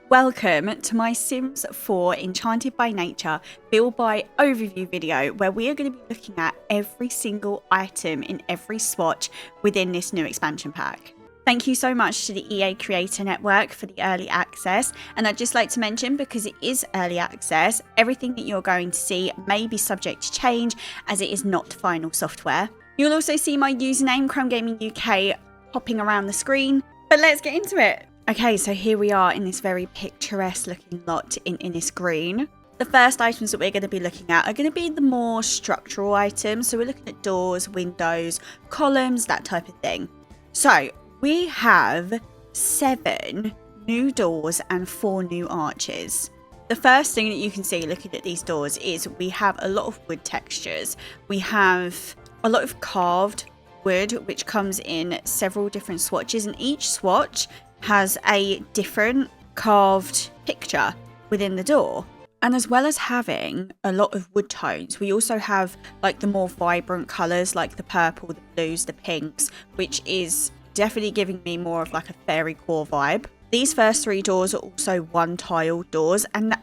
Welcome to my Sims 4 Enchanted by Nature build by overview video where we are going to be looking at every single item in every swatch within this new expansion pack. Thank you so much to the EA Creator Network for the early access, and I'd just like to mention, because it is early access, everything that you're going to see may be subject to change as it is not final software. You'll also see my username CrumbGamingUk popping around the screen, but let's get into it. Okay, so here we are in this very picturesque looking lot in Innis Green. The first items that we're going to be looking at are going to be the more structural items. So we're looking at doors, windows, columns, that type of thing. So we have 7 new doors and 4 new arches. The first thing that you can see looking at these doors is we have a lot of wood textures. We have a lot of carved wood, which comes in several different swatches, and each swatch has a different carved picture within the door. And as well as having a lot of wood tones, we also have like the more vibrant colours like the purple, the blues, the pinks, which is definitely giving me more of like a fairy core vibe. These first 3 doors are also one tile doors, and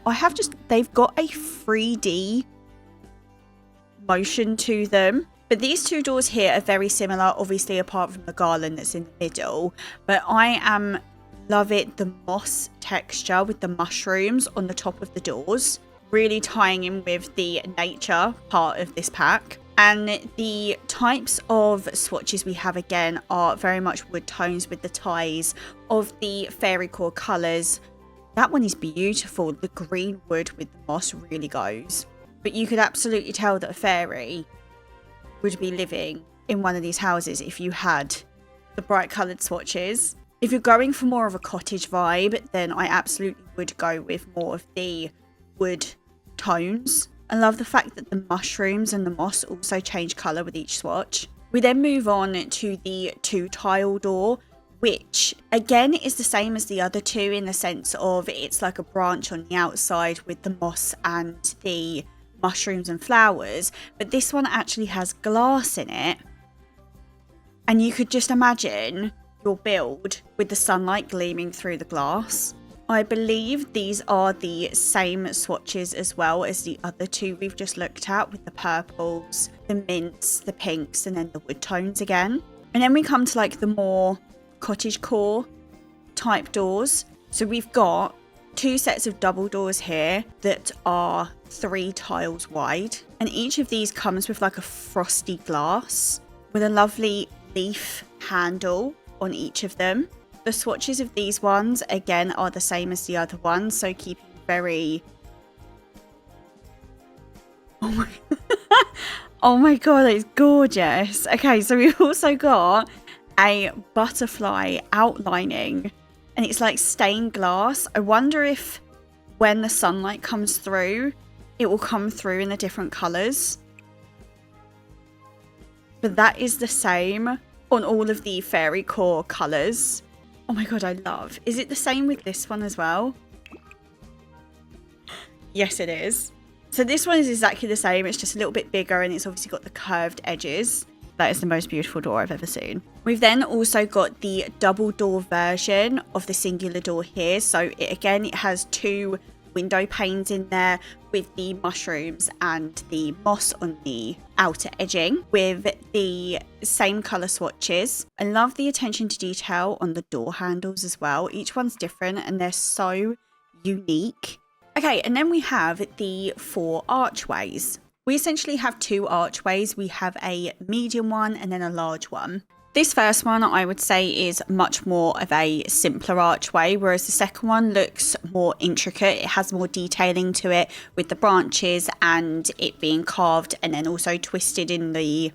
they've got a 3D motion to them. But these 2 doors here are very similar, obviously apart from the garland that's in the middle. But I am loving the moss texture with the mushrooms on the top of the doors, really tying in with the nature part of this pack. And the types of swatches we have again are very much wood tones with the ties of the fairy core colours. That one is beautiful. The green wood with the moss really goes. But you could absolutely tell that a fairy would be living in one of these houses if you had the bright coloured swatches. If you're going for more of a cottage vibe, then I absolutely would go with more of the wood tones. I love the fact that the mushrooms and the moss also change colour with each swatch. We then move on to the 2 tile door, which again is the same as the other 2 in the sense of it's like a branch on the outside with the moss and the mushrooms and flowers, but this one actually has glass in it, and you could just imagine your build with the sunlight gleaming through the glass. I believe these are the same swatches as well as the other 2 we've just looked at, with the purples, the mints, the pinks, and then the wood tones again. And then we come to like the more cottage core type doors. So we've got 2 sets of double doors here that are 3 tiles wide, and each of these comes with like a frosty glass with a lovely leaf handle on each of them. The swatches of these ones again are the same as the other ones, so keeping very oh my god, it's gorgeous. Okay, so we've also got a butterfly outlining, and it's like stained glass. I wonder if when the sunlight comes through, it will come through in the different colours. But that is the same on all of the fairy core colours. Oh my god, I love. Is it the same with this one as well? Yes, it is. So this one is exactly the same. It's just a little bit bigger, and it's obviously got the curved edges. That is the most beautiful door I've ever seen. We've then also got the double door version of the singular door here. So it has 2 window panes in there with the mushrooms and the moss on the outer edging with the same colour swatches. I love the attention to detail on the door handles as well. Each one's different and they're so unique. Okay, and then we have the 4 archways. We essentially have 2 archways. We have a medium one and then a large one. This first one I would say is much more of a simpler archway, whereas the second one looks more intricate. It has more detailing to it with the branches and it being carved and then also twisted in the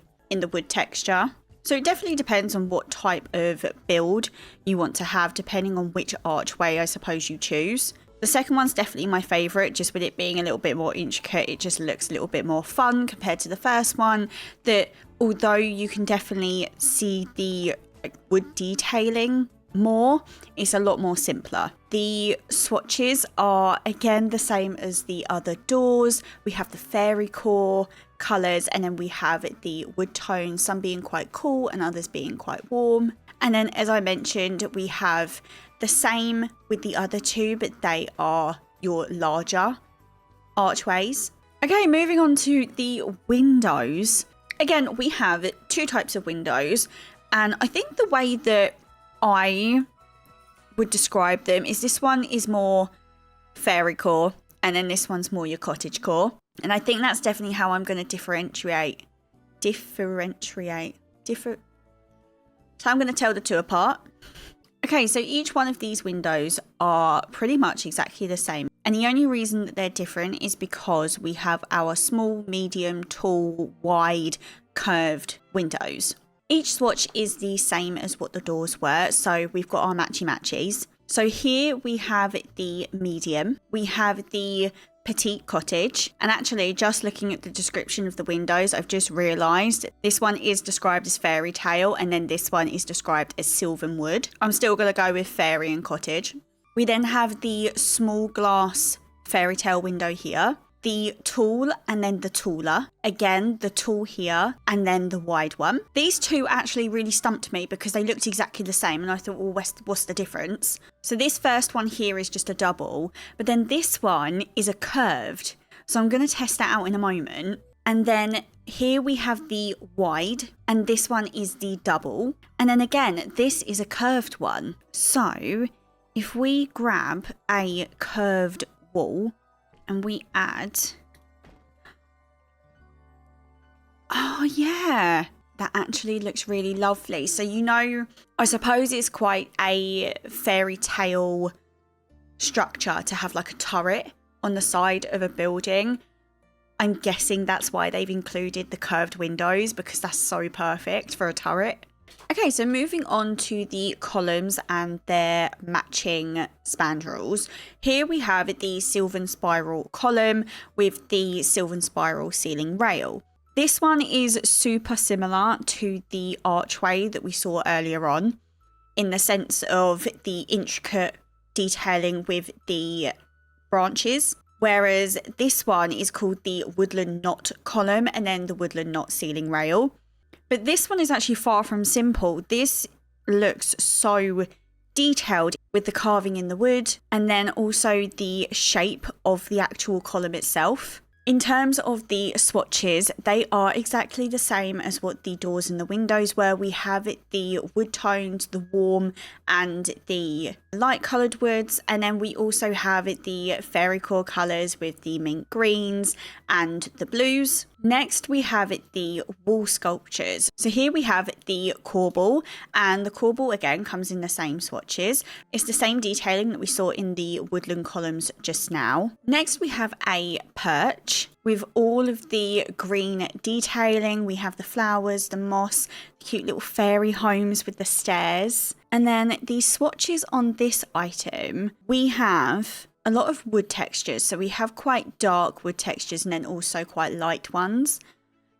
wood texture. So it definitely depends on what type of build you want to have, depending on which archway I suppose you choose. The second one's definitely my favourite, just with it being a little bit more intricate. It just looks a little bit more fun compared to the first one, that although you can definitely see the wood detailing more, it's a lot more simpler. The swatches are again the same as the other doors. We have the fairy core colours, and then we have the wood tones, some being quite cool and others being quite warm. And then, as I mentioned, we have The same with the other two, but they are your larger archways. Okay, moving on to the windows. Again, we have two types of windows, and I think the way that I would describe them is this one is more fairy core, and then this one's more your cottage core. And I think that's definitely how I'm going to differentiate. So I'm going to tell the two apart. Okay, so each one of these windows are pretty much exactly the same. And the only reason that they're different is because we have our small, medium, tall, wide, curved windows. Each swatch is the same as what the doors were. So we've got our matchy-matchies. So here we have the medium. We have the petite cottage. And actually, just looking at the description of the windows, I've just realised this one is described as fairy tale, and then this one is described as sylvan wood. I'm still going to go with fairy and cottage. We then have the small glass fairy tale window here, the tall and then the taller. Again, the tall here and then the wide one. These two actually really stumped me because they looked exactly the same, and I thought, well, what's the difference? So this first one here is just a double, but then this one is a curved. So I'm going to test that out in a moment. And then here we have the wide, and this one is the double. And then again, this is a curved one. So if we grab a curved wall and we add, oh yeah, that actually looks really lovely. So, you know, I suppose it's quite a fairy tale structure to have like a turret on the side of a building. I'm guessing that's why they've included the curved windows, because that's so perfect for a turret. Okay, so moving on to the columns and their matching spandrels. Here we have the sylvan spiral column with the sylvan spiral ceiling rail. This one is super similar to the archway that we saw earlier on, in the sense of the intricate detailing with the branches. Whereas this one is called the woodland knot column and then the woodland knot ceiling rail. But this one is actually far from simple. This looks so detailed with the carving in the wood and then also the shape of the actual column itself. In terms of the swatches, they are exactly the same as what the doors and the windows were. We have the wood tones, the warm and the light coloured woods, and then we also have the fairy core colours with the mint greens and the blues. Next, we have the wall sculptures. So here we have the corbel, and the corbel again comes in the same swatches. It's the same detailing that we saw in the woodland columns just now. Next, we have a perch with all of the green detailing. We have the flowers, the moss, the cute little fairy homes with the stairs. And then the swatches on this item, we have a lot of wood textures. So we have quite dark wood textures and then also quite light ones.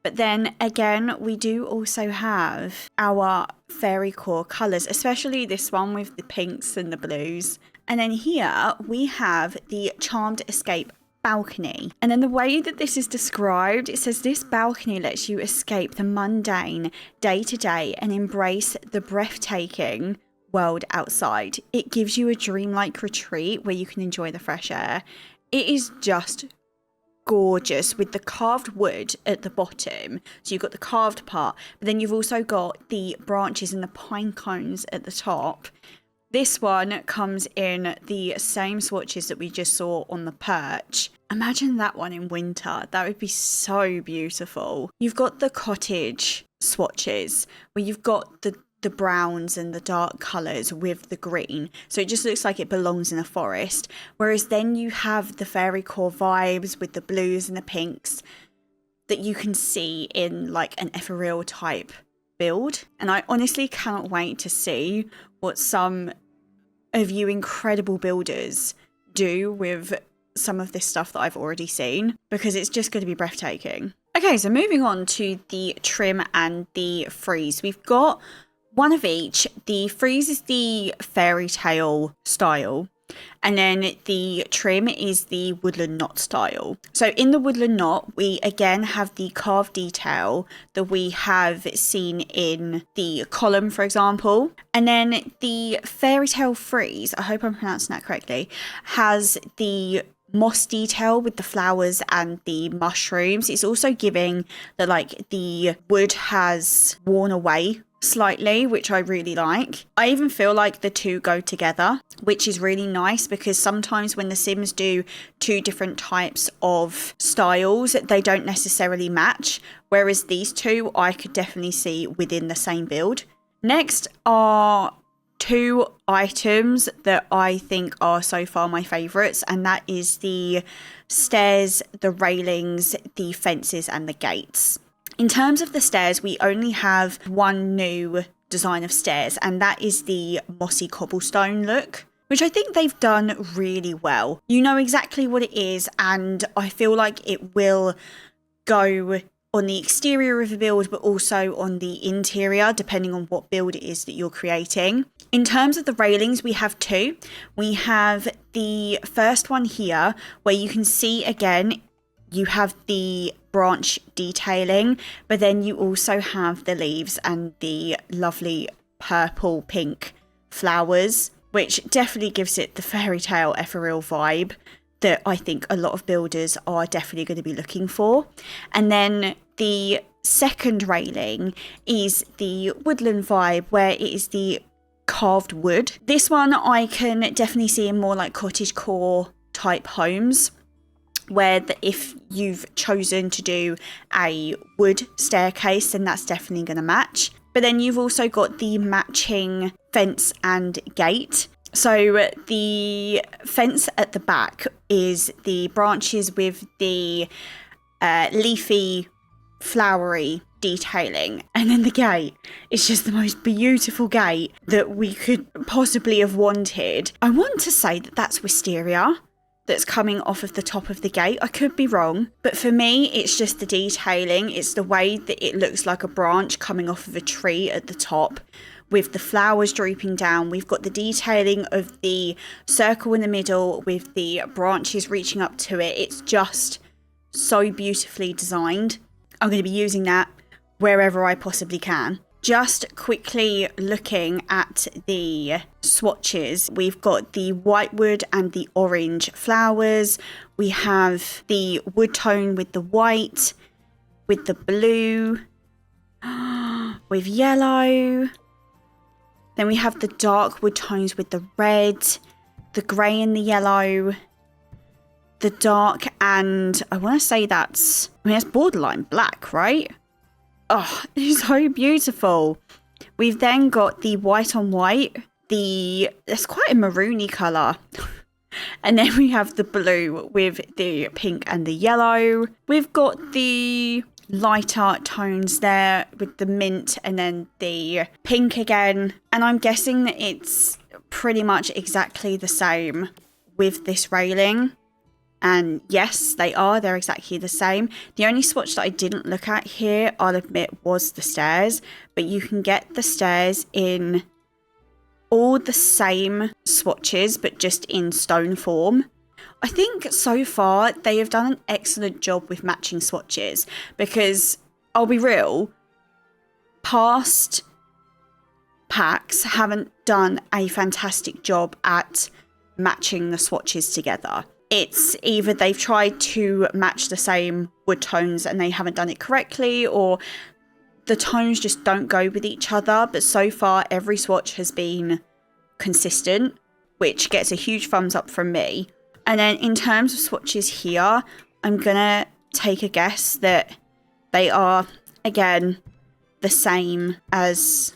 But then again, we do also have our fairy core colours, especially this one with the pinks and the blues. And then here we have the charmed escape balcony. And then the way that this is described, it says this balcony lets you escape the mundane day to day and embrace the breathtaking world outside. It gives you a dreamlike retreat where you can enjoy the fresh air. It is just gorgeous with the carved wood at the bottom. So you've got the carved part, but then you've also got the branches and the pine cones at the top. This one comes in the same swatches that we just saw on the perch. Imagine that one in winter. That would be so beautiful. You've got the cottage swatches where you've got the browns and the dark colours with the green. So it just looks like it belongs in a forest. Whereas then you have the fairy core vibes with the blues and the pinks that you can see in like an ethereal type build. And I honestly cannot wait to see what some of you incredible builders do with some of this stuff that I've already seen, because it's just going to be breathtaking. Okay, so moving on to the trim and the frieze. We've got one of each. The frieze is the fairy tale style, And then the trim is the woodland knot style. So in the woodland knot, we again have the carved detail that we have seen in the column, for example. And then the fairy tale frieze, I hope I'm pronouncing that correctly, has the moss detail with the flowers and the mushrooms. It's also giving that like the wood has worn away slightly, which I really like. I even feel like the two go together, which is really nice, because sometimes when the Sims do two different types of styles, they don't necessarily match, whereas these two I could definitely see within the same build. Next are two items that I think are so far my favourites, and that is the stairs, the railings, the fences and the gates. In terms of the stairs, we only have one new design of stairs, and that is the mossy cobblestone look, which I think they've done really well. You know exactly what it is, and I feel like it will go on the exterior of a build, but also on the interior, depending on what build it is that you're creating. In terms of the railings, we have two. We have the first one here, where you can see again, you have the branch detailing, but then you also have the leaves and the lovely purple pink flowers, which definitely gives it the fairy tale ethereal vibe that I think a lot of builders are definitely going to be looking for. And then the second railing is the woodland vibe, where it is the carved wood. This one I can definitely see in more like cottagecore type homes, where if you've chosen to do a wood staircase, then that's definitely going to match. But then you've also got the matching fence and gate. So the fence at the back is the branches with the leafy, flowery detailing. And then the gate is just the most beautiful gate that we could possibly have wanted. I want to say that that's wisteria that's coming off of the top of the gate. I could be wrong, but for me it's just the detailing. It's the way that it looks like a branch coming off of a tree at the top with the flowers drooping down. We've got the detailing of the circle in the middle with the branches reaching up to it. It's just so beautifully designed. I'm going to be using that wherever I possibly can. Just quickly looking at the swatches, we've got the white wood and the orange flowers. We have the wood tone with the white, with the blue, with yellow. Then we have the dark wood tones with the red, the grey and the yellow, the dark, and I want to say that's borderline black, right? Oh, it's so beautiful. We've then got the white on white. It's quite a maroony colour. And then we have the blue with the pink and the yellow. We've got the lighter tones there with the mint and then the pink again. And I'm guessing that it's pretty much exactly the same with this railing. And yes, they're exactly the same. The only swatch that I didn't look at here, I'll admit, was the stairs. But you can get the stairs in all the same swatches, but just in stone form. I think so far they have done an excellent job with matching swatches, because I'll be real, past packs haven't done a fantastic job at matching the swatches together. It's either they've tried to match the same wood tones and they haven't done it correctly, or the tones just don't go with each other. But so far, every swatch has been consistent, which gets a huge thumbs up from me. And then in terms of swatches here, I'm gonna take a guess that they are, again, the same as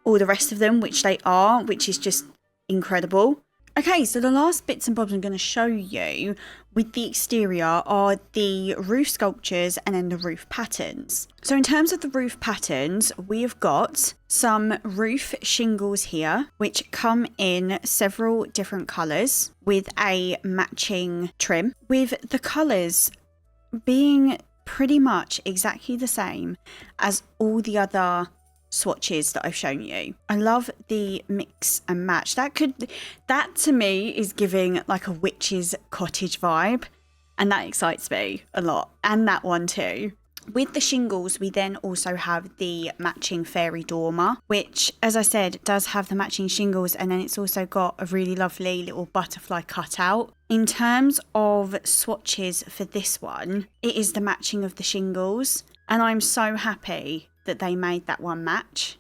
all the rest of them, which they are, which is just incredible. Okay, so the last bits and bobs I'm going to show you with the exterior are the roof sculptures and then the roof patterns. So in terms of the roof patterns, we have got some roof shingles here, which come in several different colours with a matching trim, with the colours being pretty much exactly the same as all the other swatches that I've shown you. I love the mix and match. That to me is giving like a witch's cottage vibe, and that excites me a lot. And that one too. With the shingles, we then also have the matching fairy dormer, which, as I said, does have the matching shingles, and then it's also got a really lovely little butterfly cutout. In terms of swatches for this one, it is the matching of the shingles, and I'm so happy that they made that one match.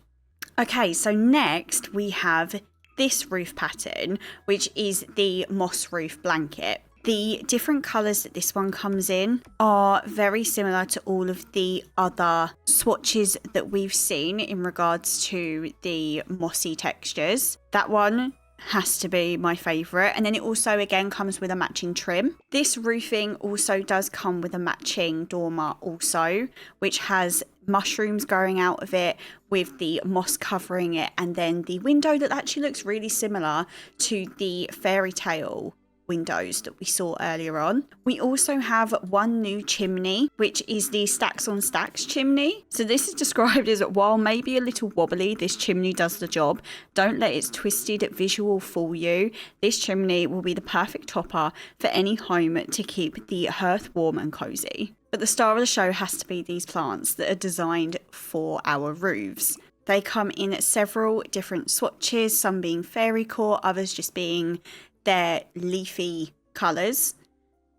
Okay, so next we have this roof pattern, which is the moss roof blanket. The different colours that this one comes in are very similar to all of the other swatches that we've seen in regards to the mossy textures. That one has to be my favourite, and then it also again comes with a matching trim. This roofing also does come with a matching dormer also, which has mushrooms growing out of it with the moss covering it, and then the window that actually looks really similar to the fairy tale windows that we saw earlier on. We also have one new chimney, which is the stacks on stacks chimney. So this is described as, while maybe a little wobbly, this chimney does the job. Don't let its twisted visual fool you. This chimney will be the perfect topper for any home to keep the hearth warm and cozy. But the star of the show has to be these plants that are designed for our roofs. They come in several different swatches, some being fairy core, others just being their leafy colours.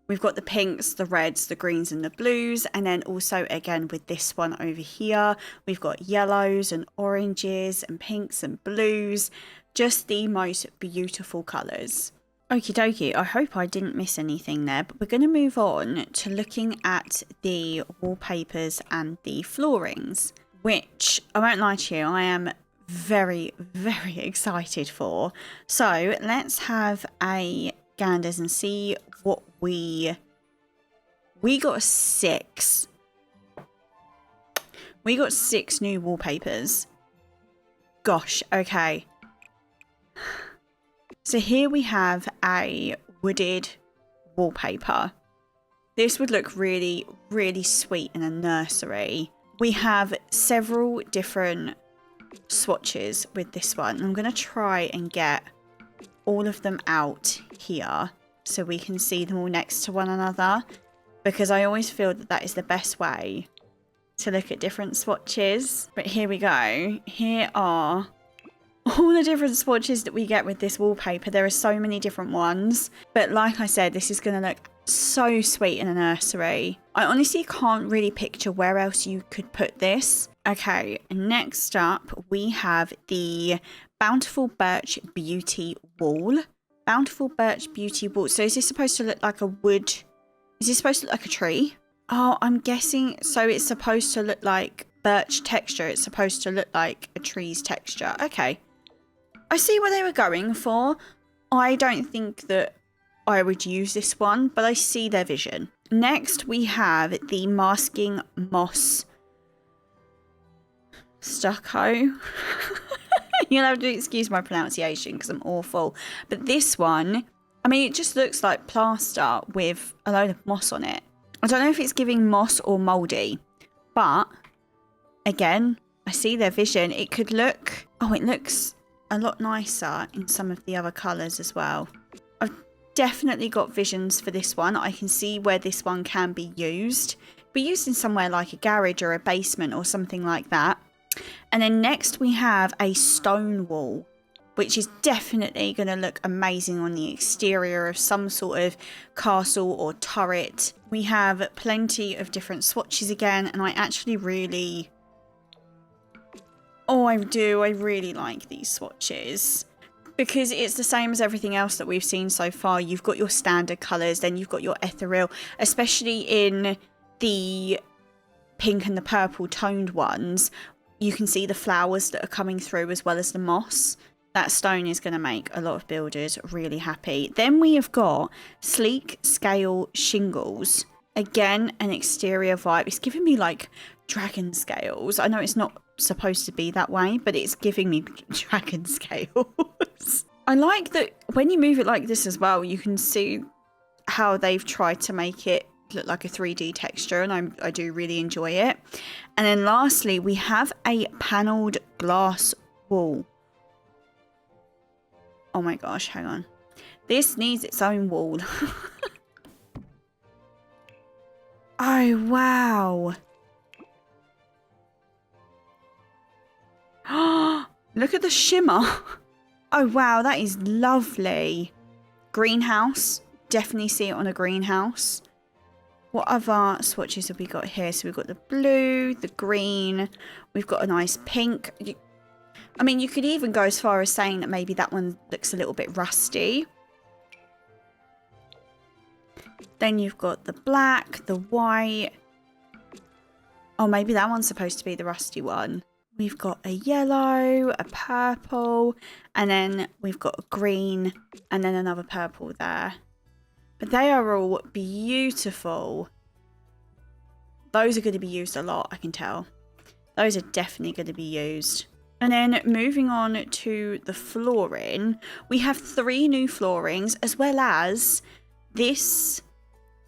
We've got the pinks, the reds, the greens and the blues, and then also again with this one over here we've got yellows and oranges and pinks and blues, just the most beautiful colours. Okie dokie, I hope I didn't miss anything there, but we're going to move on to looking at the wallpapers and the floorings, which I won't lie to you, I am very, very excited for. So let's have a ganders and see what we got 6. We got 6 new wallpapers. Gosh, okay. So here we have a wooded wallpaper. This would look really, really sweet in a nursery. We have several different swatches with this one. I'm going to try and get all of them out here so we can see them all next to one another, because I always feel that that is the best way to look at different swatches. But here we go. Here are all the different swatches that we get with this wallpaper. There are so many different ones, but like I said, this is going to look so sweet in a nursery. I honestly can't really picture where else you could put this. Okay, next up we have the Bountiful Birch Beauty Wall. Bountiful Birch Beauty Wall. So is this supposed to look like a wood? Is this supposed to look like a tree? Oh, I'm guessing. So it's supposed to look like birch texture. It's supposed to look like a tree's texture. Okay. I see what they were going for. I don't think that I would use this one, but I see their vision. Next, we have the Masking Moss Stucco. You'll have to excuse my pronunciation because I'm awful. But this one, I mean, it just looks like plaster with a load of moss on it. I don't know if it's giving moss or mouldy, but again, I see their vision. It could look, oh, it looks a lot nicer in some of the other colours as well. I've definitely got visions for this one. I can see where this one can be used. Be used in somewhere like a garage or a basement or something like that. And then next we have a stone wall, which is definitely going to look amazing on the exterior of some sort of castle or turret. We have plenty of different swatches again, and I actually really... Oh, I do. I really like these swatches because it's the same as everything else that we've seen so far. You've got your standard colours, then you've got your ethereal, especially in the pink and the purple toned ones. You can see the flowers that are coming through as well as the moss. That stone is going to make a lot of builders really happy. Then we have got sleek scale shingles. Again, an exterior vibe. It's giving me like dragon scales. I know it's not supposed to be that way, but it's giving me dragon scales. I like that when you move it like this as well, you can see how they've tried to make it look like a 3D texture, and I do really enjoy it. And then lastly, we have a panelled glass wall. Oh my gosh, hang on. This needs its own wall. Oh, wow. Look at the shimmer. Oh, wow, that is lovely. Greenhouse. Definitely see it on a greenhouse. What other swatches have we got here? So we've got the blue, the green. We've got a nice pink. I mean, you could even go as far as saying that maybe that one looks a little bit rusty. Then you've got the black, the white. Oh, maybe that one's supposed to be the rusty one. We've got a yellow, a purple, and then we've got a green, and then another purple there. But they are all beautiful. Those are going to be used a lot, I can tell. Those are definitely going to be used. And then moving on to the flooring, we have 3 new floorings, as well as this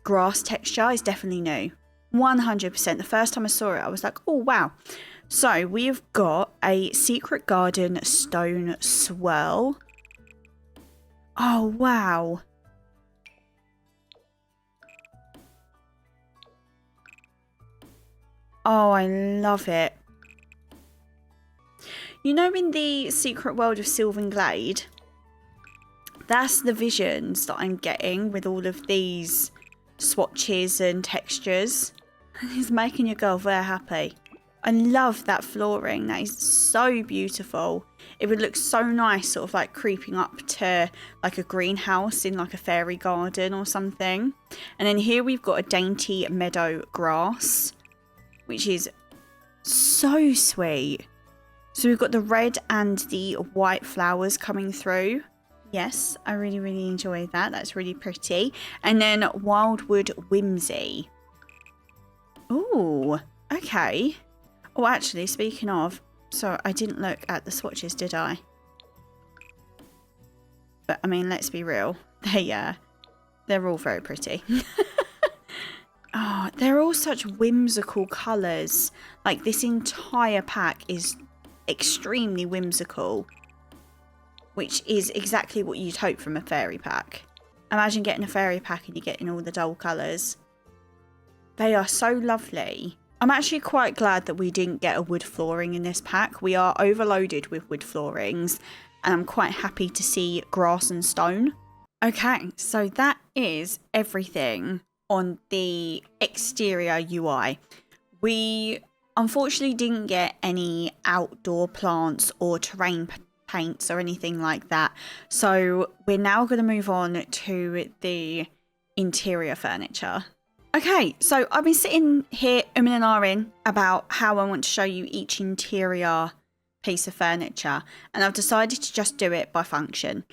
grass texture is definitely new. 100%. The first time I saw it, I was like, oh, wow. So we've got a Secret Garden stone swirl. Oh, wow. Oh, I love it. You know, in the Secret World of Sylvan Glade, that's the visions that I'm getting with all of these swatches and textures. It's making your girl very happy. I love that flooring. That is so beautiful. It would look so nice, sort of like creeping up to like a greenhouse in like a fairy garden or something. And then here we've got a dainty meadow grass, which is so sweet. So we've got the red and the white flowers coming through. Yes, I really, really enjoy that. That's really pretty. And then Wildwood Whimsy. Ooh, okay. Oh, actually, speaking of, so I didn't look at the swatches, did I? But, I mean, let's be real. They're all very pretty. Oh, they're all such whimsical colours. Like, this entire pack is extremely whimsical, which is exactly what you'd hope from a fairy pack. Imagine getting a fairy pack and you're getting all the dull colours. They are so lovely. I'm actually quite glad that we didn't get a wood flooring in this pack. We are overloaded with wood floorings, and I'm quite happy to see grass and stone. Okay, so that is everything on the exterior UI. We unfortunately didn't get any outdoor plants or terrain paints or anything like that. So we're now going to move on to the interior furniture. Okay, so I've been sitting here and ahhing about how I want to show you each interior piece of furniture, and I've decided to just do it by function.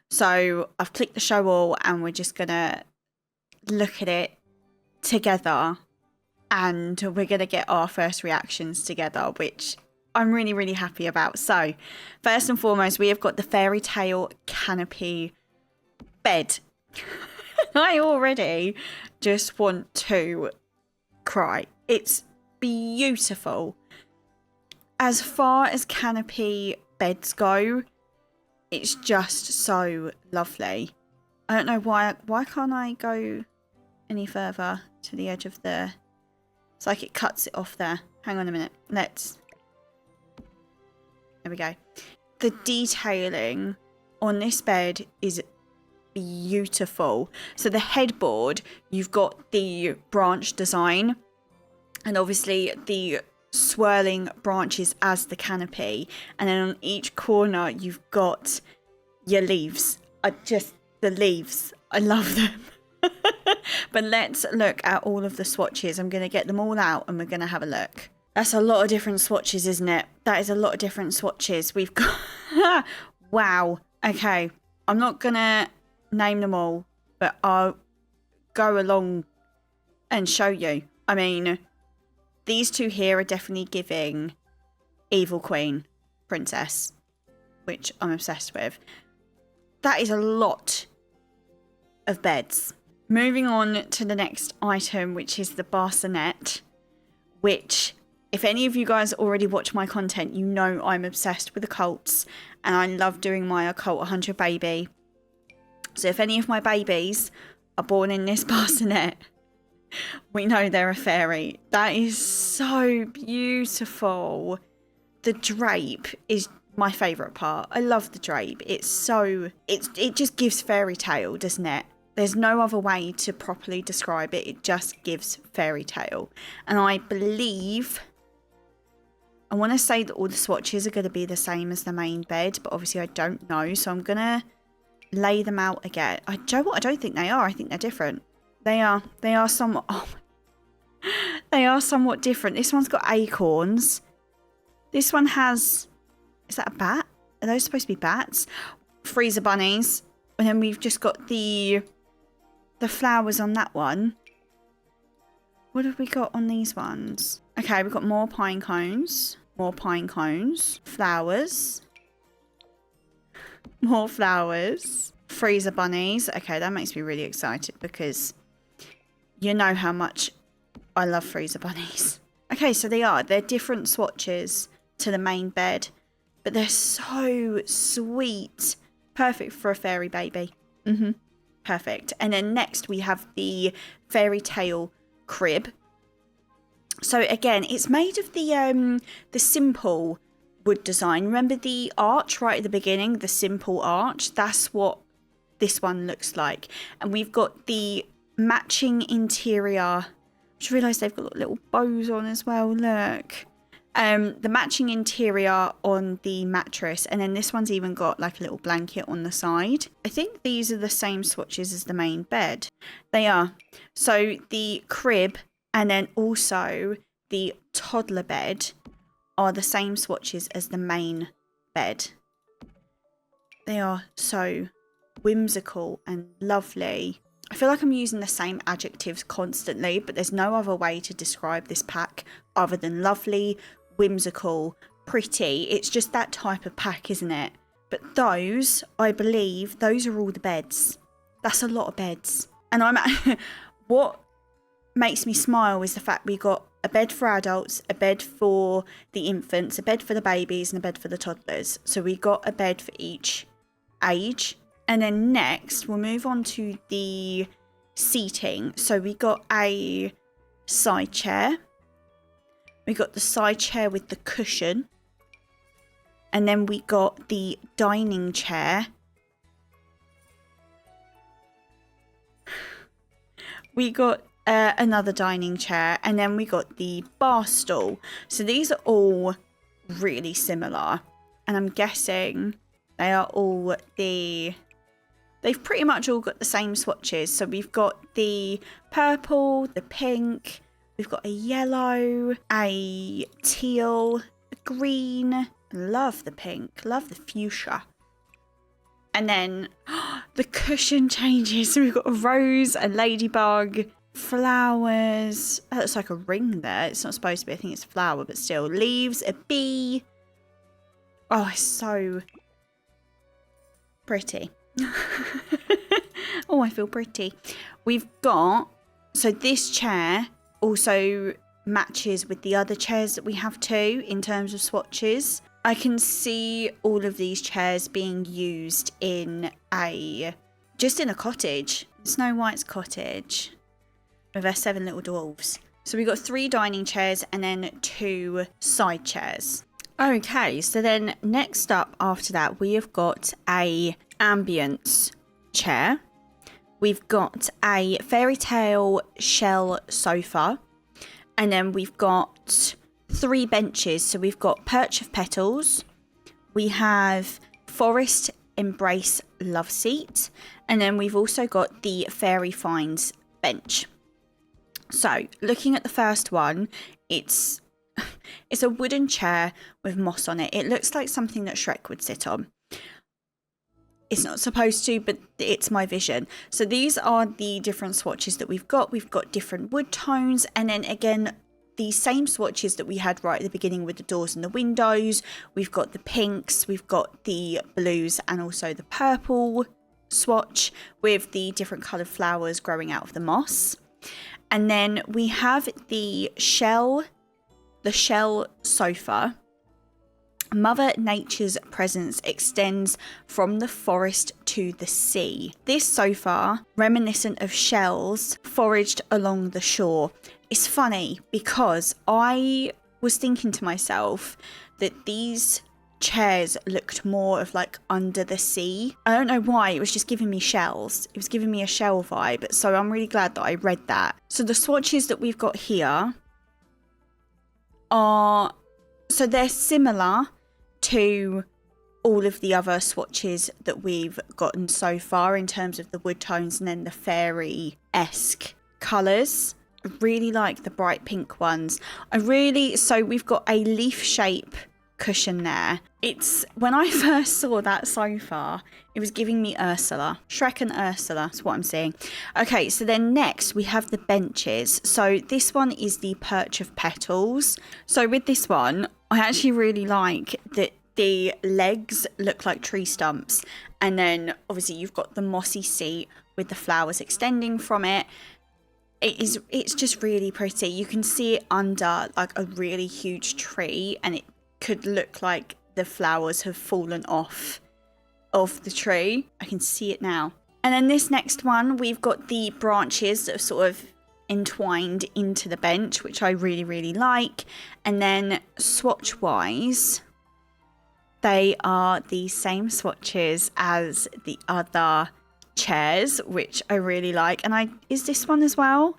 So I've clicked the show all, and we're just going to look at it together, and we're going to get our first reactions together, which I'm really, really happy about. So first and foremost, we have got the fairy tale canopy bed. I already just want to cry. It's beautiful. As far as canopy beds go, it's just so lovely. I don't know why can't I go any further to the edge of the... It's like it cuts it off there. Hang on a minute. There we go. The detailing on this bed is beautiful. So the headboard, you've got the branch design, and obviously the swirling branches as the canopy, and then on each corner you've got your leaves. The leaves, I love them. But let's look at all of the swatches. I'm going to get them all out and we're going to have a look. That's a lot of different swatches, isn't it? That is a lot of different swatches. We've got... Wow. Okay. I'm not going to name them all, but I'll go along and show you. I mean, these two here are definitely giving Evil Queen Princess, which I'm obsessed with. That is a lot of beds. Moving on to the next item, which is the bassinet, which, if any of you guys already watch my content, you know I'm obsessed with occults, and I love doing my occult 100 baby. So if any of my babies are born in this bassinet, we know they're a fairy. That is so beautiful. The drape is my favourite part. I love the drape. It just gives fairy tale, doesn't it? There's no other way to properly describe it. It just gives fairy tale. And I believe, I want to say that all the swatches are going to be the same as the main bed, but obviously I don't know. So I'm going to lay them out again. I don't think they are. I think they're different. They are somewhat, they are somewhat different. This one's got acorns. This one has, is that a bat? Are those supposed to be bats? Freezer bunnies. And then we've just got the flowers on that one. What have we got on these ones? Okay, we've got more pine cones. More pine cones. Flowers. More flowers. Freezer bunnies. Okay, that makes me really excited because you know how much I love freezer bunnies. Okay, so they're different swatches to the main bed, but they're so sweet. Perfect for a fairy baby. Perfect. And then next we have the fairy tale crib. So again, it's made of the simple wood design. Remember the arch right at the beginning, the simple arch? That's what this one looks like. And we've got the matching interior. I just realised they've got little bows on as well. Look. The matching interior on the mattress, and then this one's even got like a little blanket on the side. I think these are the same swatches as the main bed. They are. So the crib and then also the toddler bed are the same swatches as the main bed. They are so whimsical and lovely. I feel like I'm using the same adjectives constantly, but there's no other way to describe this pack other than lovely, whimsical, pretty. It's just that type of pack, isn't it? But those, I believe, those are all the beds. That's a lot of beds. And what makes me smile is the fact we got a bed for adults, a bed for the infants, a bed for the babies, and a bed for the toddlers. So we got a bed for each age. And then next, we'll move on to the seating. So we got a side chair. We got the side chair with the cushion. And then we got the dining chair. We got another dining chair. And then we got the bar stool. So these are all really similar. And I'm guessing they are all they've pretty much all got the same swatches. So we've got the purple, the pink, we've got a yellow, a teal, a green. Love the pink, love the fuchsia. And then the cushion changes. So we've got a rose, a ladybug, flowers. That looks like a ring there. It's not supposed to be. I think it's a flower, but still. Leaves, a bee. Oh, it's so pretty. Oh, I feel pretty. We've got, so this chair also matches with the other chairs that we have too in terms of swatches. I can see all of these chairs being used in just in a cottage. Snow White's cottage with her 7 little dwarves. So we've got 3 dining chairs and then 2 side chairs. Okay, so then next up after that, we have got a ambience chair. We've got a fairy tale shell sofa. And then we've got 3 benches. So we've got Perch of Petals. We have Forest Embrace Love Seat. And then we've also got the Fairy Finds bench. So looking at the first one, it's a wooden chair with moss on it. It looks like something that Shrek would sit on. It's not supposed to, but it's my vision. So these are the different swatches that we've got. We've got different wood tones. And then again, the same swatches that we had right at the beginning with the doors and the windows. We've got the pinks, we've got the blues and also the purple swatch with the different coloured flowers growing out of the moss. And then we have the shell sofa. Mother Nature's presence extends from the forest to the sea. This sofa, reminiscent of shells foraged along the shore. It's funny because I was thinking to myself that these chairs looked more of like under the sea. I don't know why, it was just giving me shells. It was giving me a shell vibe. So I'm really glad that I read that. So the swatches that we've got here are, so they're similar to all of the other swatches that we've gotten so far in terms of the wood tones and then the fairy-esque colours. I really like the bright pink ones. So we've got a leaf shape cushion there. When I first saw that sofa, it was giving me Ursula. Shrek and Ursula, that's what I'm seeing. Okay, so then next we have the benches. So this one is the Perch of Petals. So with this one, I actually really like that the legs look like tree stumps. And then obviously you've got the mossy seat with the flowers extending from it. It's just really pretty. You can see it under like a really huge tree, and it could look like the flowers have fallen off of the tree. I can see it now. And then this next one, we've got the branches that are sort of entwined into the bench, which I really, really like. And then swatch wise, they are the same swatches as the other chairs, which I really like. And is this one as well?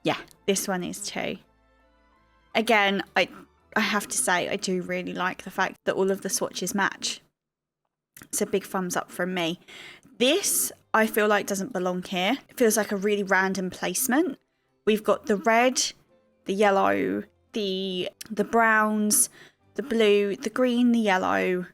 Yeah, this one is too. Again, I have to say, I do really like the fact that all of the swatches match. It's a big thumbs up from me. This, I feel like, doesn't belong here. It feels like a really random placement. We've got the red, the yellow, the browns, the blue, the green, the yellow,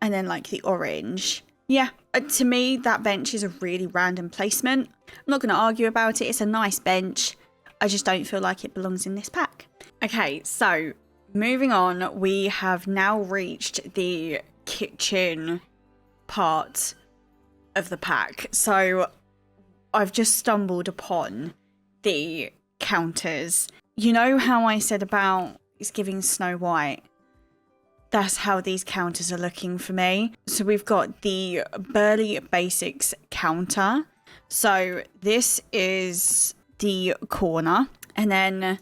and then like the orange. Yeah, to me, that bench is a really random placement. I'm not going to argue about it. It's a nice bench. I just don't feel like it belongs in this pack. Okay, so moving on, we have now reached the kitchen part of the pack. So I've just stumbled upon the counters. You know how I said about it's giving Snow White? That's how these counters are looking for me. So we've got the Burley Basics counter. So this is the corner, and then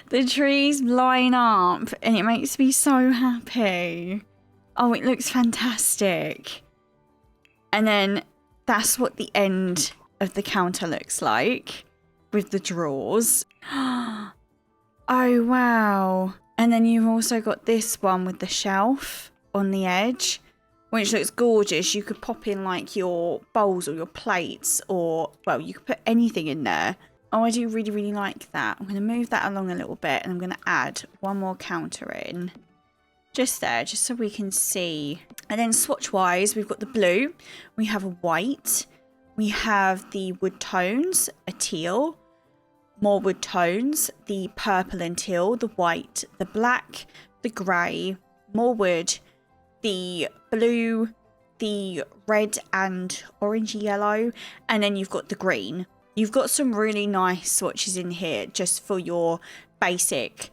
the trees line up, and it makes me so happy. Oh, it looks fantastic. And then that's what the end of the counter looks like with the drawers. Oh, wow. And then you've also got this one with the shelf on the edge, which looks gorgeous. You could pop in like your bowls or your plates, or, well, you could put anything in there. Oh, I do really, really like that. I'm going to move that along a little bit, and I'm going to add one more counter in. Just there, just so we can see. And then swatch-wise, we've got the blue. We have a white. We have the wood tones, a teal. More wood tones, the purple and teal, the white, the black, the grey, more wood, the blue, the red and orangey yellow, and then you've got the green. You've got some really nice swatches in here just for your basic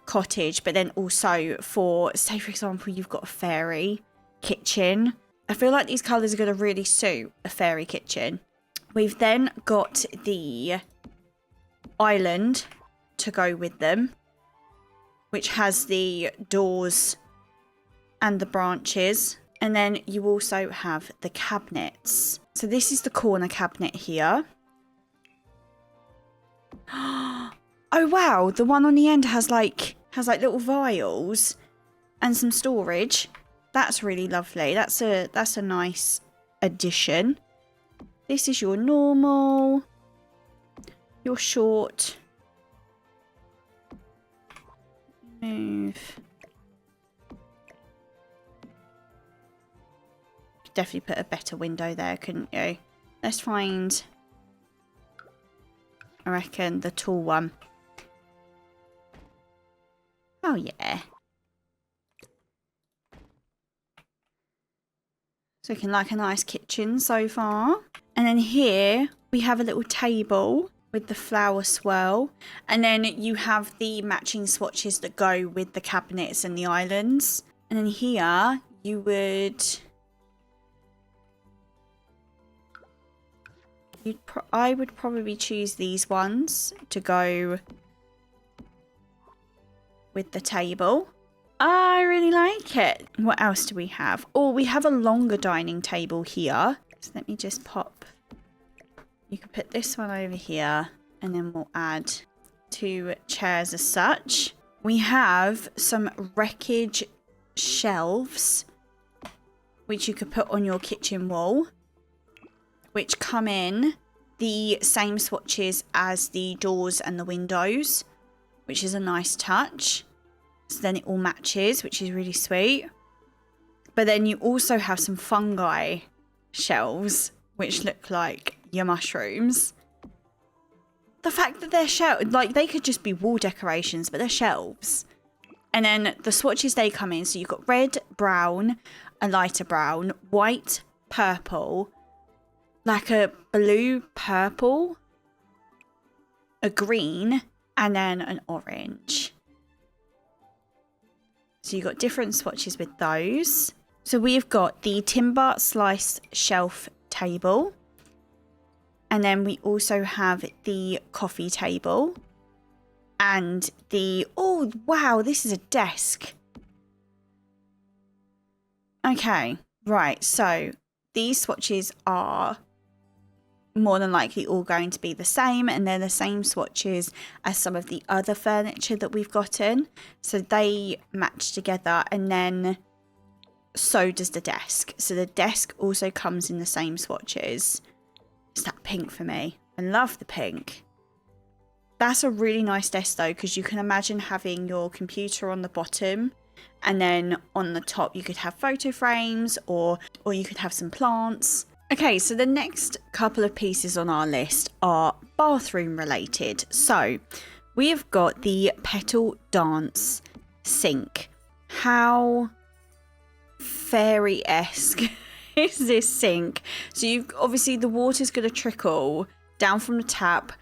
cottage, but then also for, say for example, you've got a fairy kitchen. I feel like these colours are going to really suit a fairy kitchen. We've then got the island to go with them, which has the doors and the branches, and then you also have the cabinets. So this is the corner cabinet here. Oh wow, the one on the end has like little vials and some storage. That's really lovely. That's a nice addition. This is your normal, your short. Move. Could definitely put a better window there, couldn't you? Let's find, I reckon, the tall one. Oh yeah. So looking like a nice kitchen so far. And then here we have a little table with the flower swirl. And then you have the matching swatches that go with the cabinets and the islands. And then here you would... I would probably choose these ones to go with the table. I really like it. What else do we have? Oh, we have a longer dining table here. So let me just pop. You can put this one over here and then we'll add 2 chairs as such. We have some wreckage shelves which you could put on your kitchen wall, which come in the same swatches as the doors and the windows, which is a nice touch. So then it all matches, which is really sweet. But then you also have some fungi shelves, which look like your mushrooms. The fact that they're shelves, like they could just be wall decorations, but they're shelves. And then the swatches they come in, so you've got red, brown, a lighter brown, white, purple, like a blue purple, a green, and then an orange. So you've got different swatches with those. So we've got the timber sliced shelf table. And then we also have the coffee table. And the... Oh, wow, this is a desk. Okay, right. So these swatches are more than likely all going to be the same, and they're the same swatches as some of the other furniture that we've gotten, so they match together. And then so does the desk, so the desk also comes in the same swatches. It's that pink for me. I love the pink. That's a really nice desk though, because you can imagine having your computer on the bottom and then on the top you could have photo frames or you could have some plants. Okay, so the next couple of pieces on our list are bathroom related. So we have got the Petal Dance sink. How fairy-esque is this sink? So you've obviously the water's going to trickle down from the tap,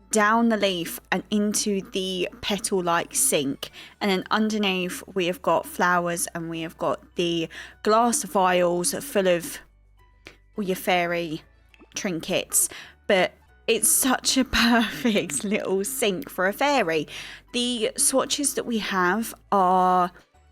down the leaf and into the petal-like sink. And then underneath we have got flowers and we have got the glass vials full of all your fairy trinkets, but it's such a perfect little sink for a fairy. The swatches that we have are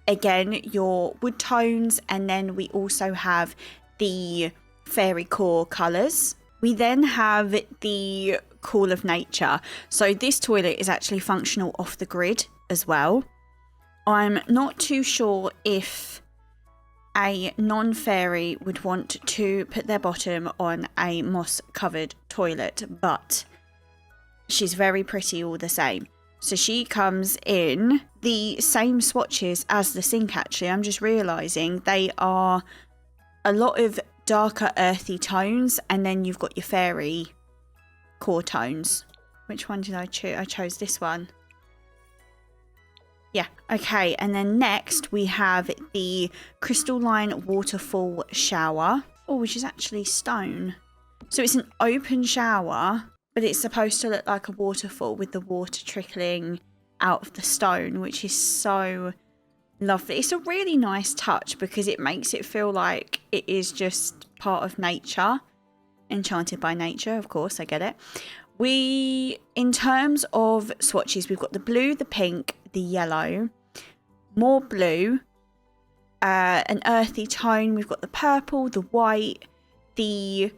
again your wood tones, and then we also have the fairy core colours. We then have the Call of Nature. So this toilet is actually functional off the grid as well. I'm not too sure if a non-fairy would want to put their bottom on a moss-covered toilet, but she's very pretty all the same. So she comes in the same swatches as the sink actually. I'm just realising they are a lot of darker earthy tones, and then you've got your fairy core tones. Which one did I choose? I chose this one. Yeah, okay, and then next we have the crystalline waterfall shower. Oh, which is actually stone. So it's an open shower, but it's supposed to look like a waterfall with the water trickling out of the stone, which is so lovely. It's a really nice touch because it makes it feel like it is just part of nature. Enchanted by nature, of course, I get it. In terms of swatches, we've got the blue, the pink, the yellow, more blue, an earthy tone. We've got the purple, the white, the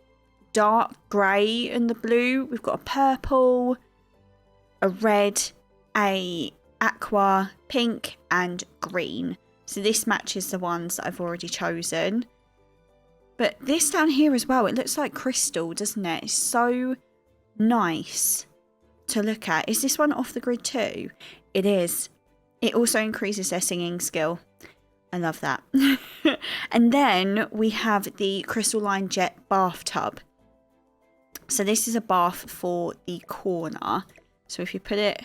dark grey and the blue. We've got a purple, a red, a aqua, pink and green. So this matches the ones that I've already chosen. But this down here as well, it looks like crystal, doesn't it? It's so nice to look at. Is this one off the grid too? It is. It also increases their singing skill. I love that. And then we have the crystalline jet bathtub. So this is a bath for the corner. So if you put it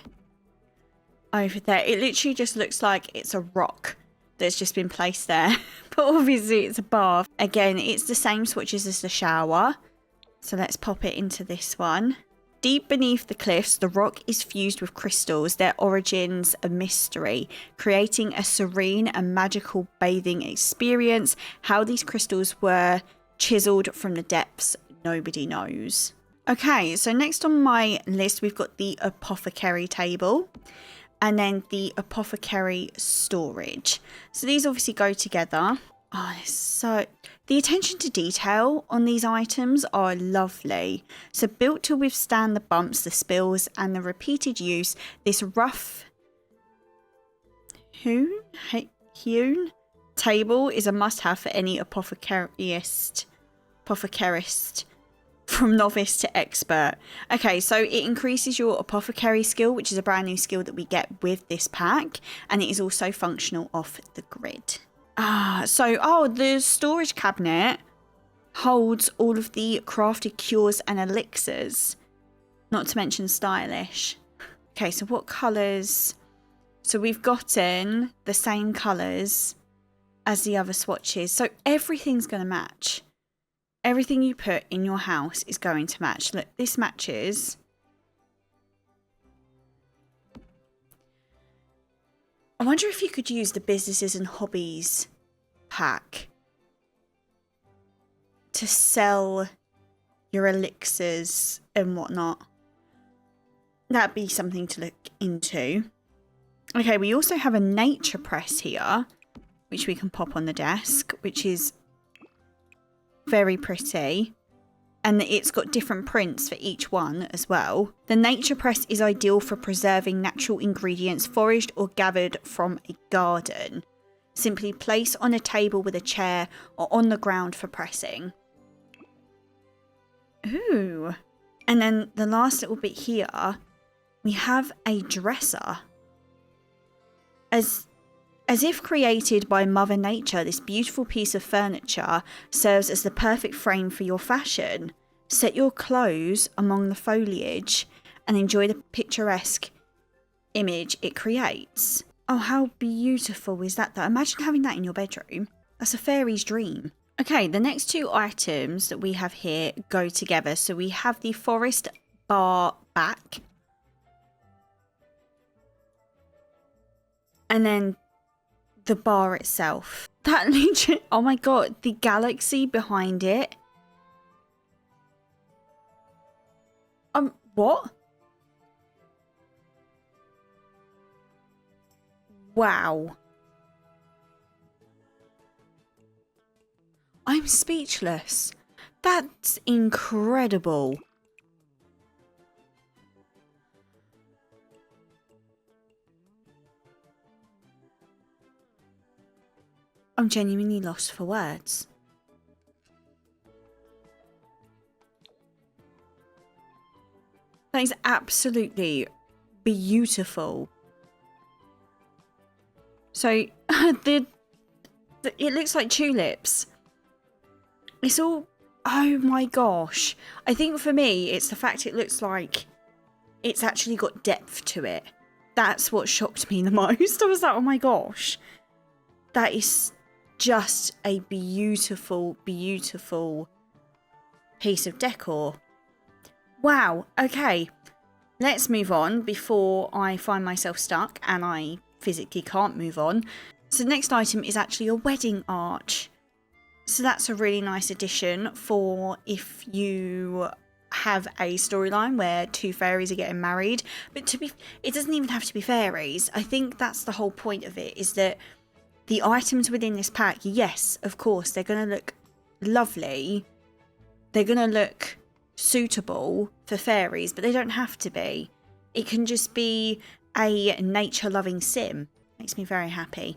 over there, it literally just looks like it's a rock that's just been placed there. But obviously it's a bath. Again, it's the same swatches as the shower. So let's pop it into this one. Deep beneath the cliffs, the rock is fused with crystals, their origins a mystery, creating a serene and magical bathing experience. How these crystals were chiseled from the depths, nobody knows. Okay, so next on my list, we've got the Apothecary table and then the Apothecary storage. So these obviously go together. Oh, so the attention to detail on these items are lovely. So built to withstand the bumps, the spills, and the repeated use, this rough hewn table is a must-have for any apothecarist from novice to expert. Okay, so it increases your apothecary skill, which is a brand new skill that we get with this pack, and it is also functional off the grid. The storage cabinet holds all of the crafted cures and elixirs, not to mention stylish. Okay, so what colours? So we've gotten the same colours as the other swatches, so everything's going to match. Everything you put in your house is going to match. Look, this matches. I wonder if you could use the businesses and hobbies pack to sell your elixirs and whatnot. That'd be something to look into. Okay, we also have a nature press here, which we can pop on the desk, which is very pretty. And it's got different prints for each one as well. The nature press is ideal for preserving natural ingredients foraged or gathered from a garden. Simply place on a table with a chair or on the ground for pressing. Ooh. And then the last little bit here, we have a dresser. As if created by Mother Nature, this beautiful piece of furniture serves as the perfect frame for your fashion. Set your clothes among the foliage and enjoy the picturesque image it creates. Oh, how beautiful is that though? Imagine having that in your bedroom. That's a fairy's dream. Okay, the next two items that we have here go together. So we have the forest bar back. And then the bar itself. That literally, oh my god, the galaxy behind it. What? Wow. I'm speechless. That's incredible. I'm genuinely lost for words. That is absolutely beautiful. So it looks like tulips. It's all, oh my gosh. I think for me, it's the fact it looks like it's actually got depth to it. That's what shocked me the most. I was like, oh my gosh. That is just a beautiful, beautiful piece of decor. Wow, okay. Let's move on before I find myself stuck and I physically can't move on. So the next item is actually a wedding arch. So that's a really nice addition for if you have a storyline where two fairies are getting married. But it doesn't even have to be fairies. I think that's the whole point of it, is that the items within this pack, yes, of course, they're going to look lovely. They're going to look suitable for fairies, but they don't have to be. It can just be a nature-loving sim. Makes me very happy.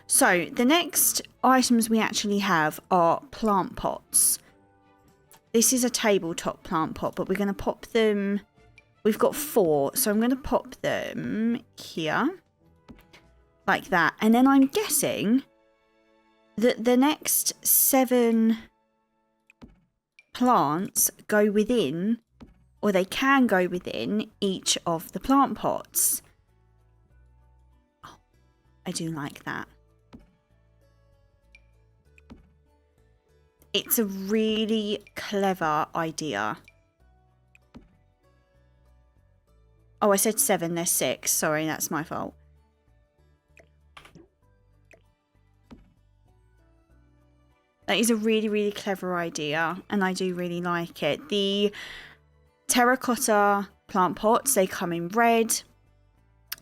So the next items we actually have are plant pots. This is a tabletop plant pot, but we're going to pop them. We've got 4, so I'm going to pop them here like that. And then I'm guessing that the next 7 plants go within, or they can go within each of the plant pots. Oh, I do like that. It's a really clever idea. Oh, I said 7, there's 6. Sorry, that's my fault. That is a really, really clever idea, and I do really like it. The terracotta plant pots, they come in red.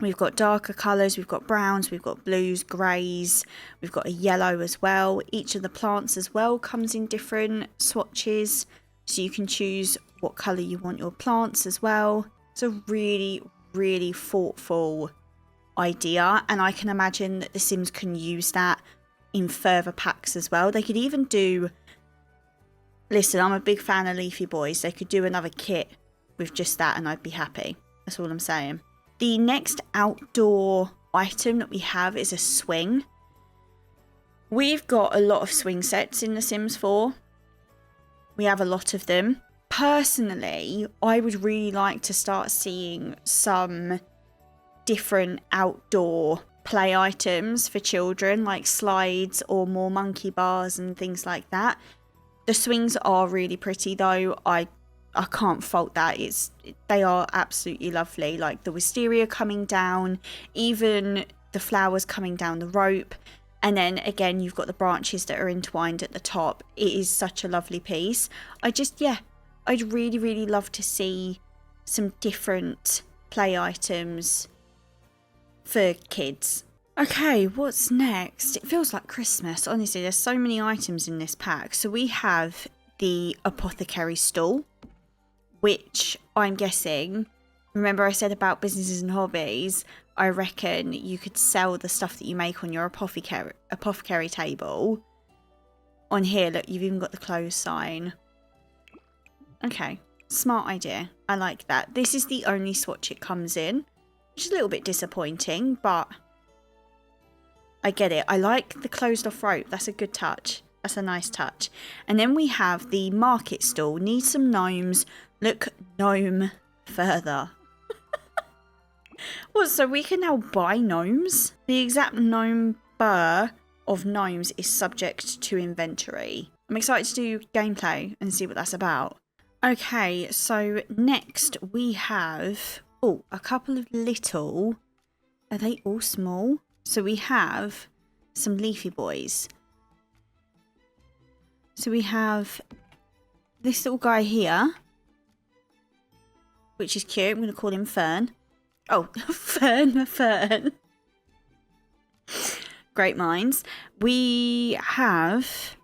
We've got darker colours, we've got browns, we've got blues, greys, we've got a yellow as well. Each of the plants as well comes in different swatches, so you can choose what colour you want your plants as well. It's a really, really thoughtful idea, and I can imagine that The Sims can use that in further packs as well. They could even do, listen, I'm a big fan of Leafy Boys, they could do another kit with just that and I'd be happy. That's all I'm saying. The next outdoor item that we have is a swing. We've got a lot of swing sets in The Sims 4. We have a lot of them. Personally, I would really like to start seeing some different outdoor play items for children, like slides or more monkey bars and things like that. The swings are really pretty though. I can't fault that. They are absolutely lovely, like the wisteria coming down, even the flowers coming down the rope, and then again you've got the branches that are entwined at the top. It is such a lovely piece. I'd really, really love to see some different play items for kids. Okay, what's next? It feels like Christmas. Honestly, there's so many items in this pack. So we have the Apothecary stall, which I'm guessing, remember I said about businesses and hobbies, I reckon you could sell the stuff that you make on your apothecary table. On here, look, you've even got the clothes sign. Okay, smart idea. I like that. This is the only swatch it comes in, which is a little bit disappointing, but I get it. I like the closed off rope. That's a good touch. That's a nice touch. And then we have the market stall. Need some gnomes. Look, gnome further. What, so we can now buy gnomes? The exact number of gnomes is subject to inventory. I'm excited to do gameplay and see what that's about. Okay, so next we have, a couple of little, are they all small? So we have some Leafy Boys. So we have this little guy here, which is cute. I'm going to call him Fern. Oh, Fern. Great minds. We have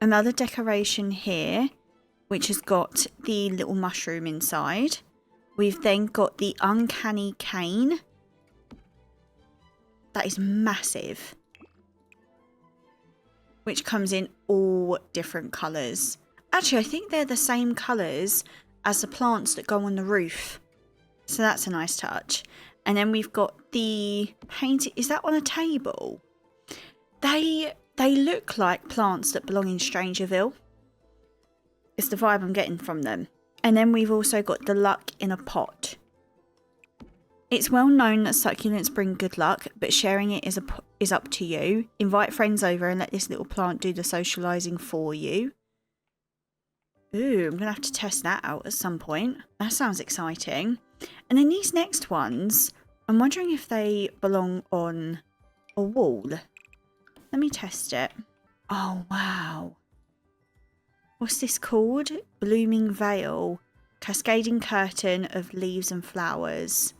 another decoration here, which has got the little mushroom inside. We've then got the uncanny cane. That is massive. Which comes in all different colours. Actually, I think they're the same colours as the plants that go on the roof. So that's a nice touch. And then we've got the painted, is that on a table? They look like plants that belong in Strangerville. It's the vibe I'm getting from them. And then we've also got the luck in a pot. It's well known that succulents bring good luck, but sharing it is up to you. Invite friends over and let this little plant do the socialising for you. Ooh, I'm going to have to test that out at some point. That sounds exciting. And then these next ones, I'm wondering if they belong on a wall. Let me test it. Oh, wow. What's this called? Blooming Veil. Cascading curtain of leaves and flowers.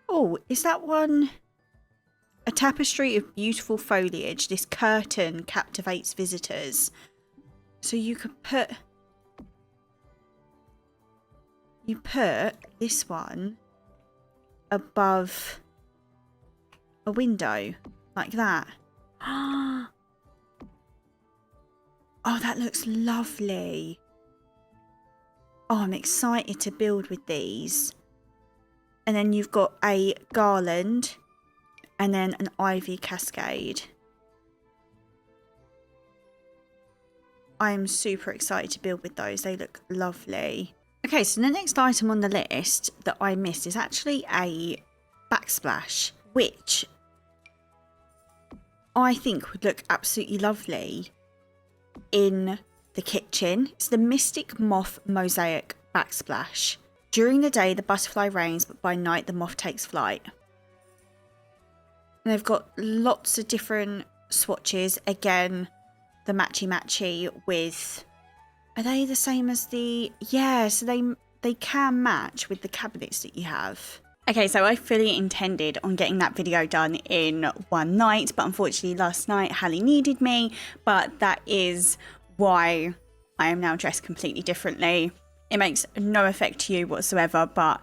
Oh, is that one? A tapestry of beautiful foliage. This curtain captivates visitors. So you could put... You put this one above a window. Like that. Oh, that looks lovely. Oh, I'm excited to build with these. And then you've got a garland and then an ivy cascade. I am super excited to build with those. They look lovely. Okay, so the next item on the list that I missed is actually a Backsplash, which I think would look absolutely lovely in the kitchen. It's the Mystic Moth Mosaic Backsplash. During the day, the butterfly reigns, but by night, the moth takes flight. And they've got lots of different swatches. Again, the matchy with... Are they the same as the... Yeah, so they can match with the cabinets that you have. Okay, so I fully intended on getting that video done in one night, but unfortunately last night Hallie needed me, but that is why I am now dressed completely differently. It makes no effect to you whatsoever, but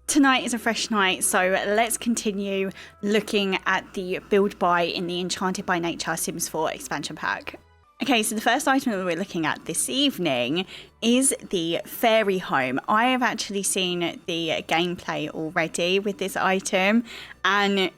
tonight is a fresh night, so let's continue looking at the build buy in the Enchanted by Nature Sims 4 expansion pack. Okay, so the first item that we're looking at this evening is the fairy home. I have actually seen the gameplay already with this item, and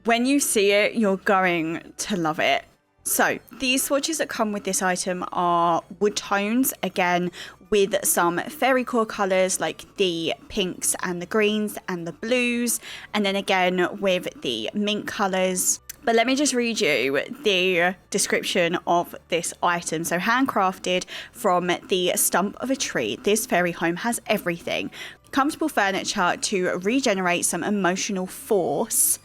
when you see it, you're going to love it. So these swatches that come with this item are wood tones, again with some fairy core colours like the pinks and the greens and the blues, and then again with the mint colours. But let me just read you the description of this item. So handcrafted from the stump of a tree, this fairy home has everything. Comfortable furniture to regenerate some emotional force,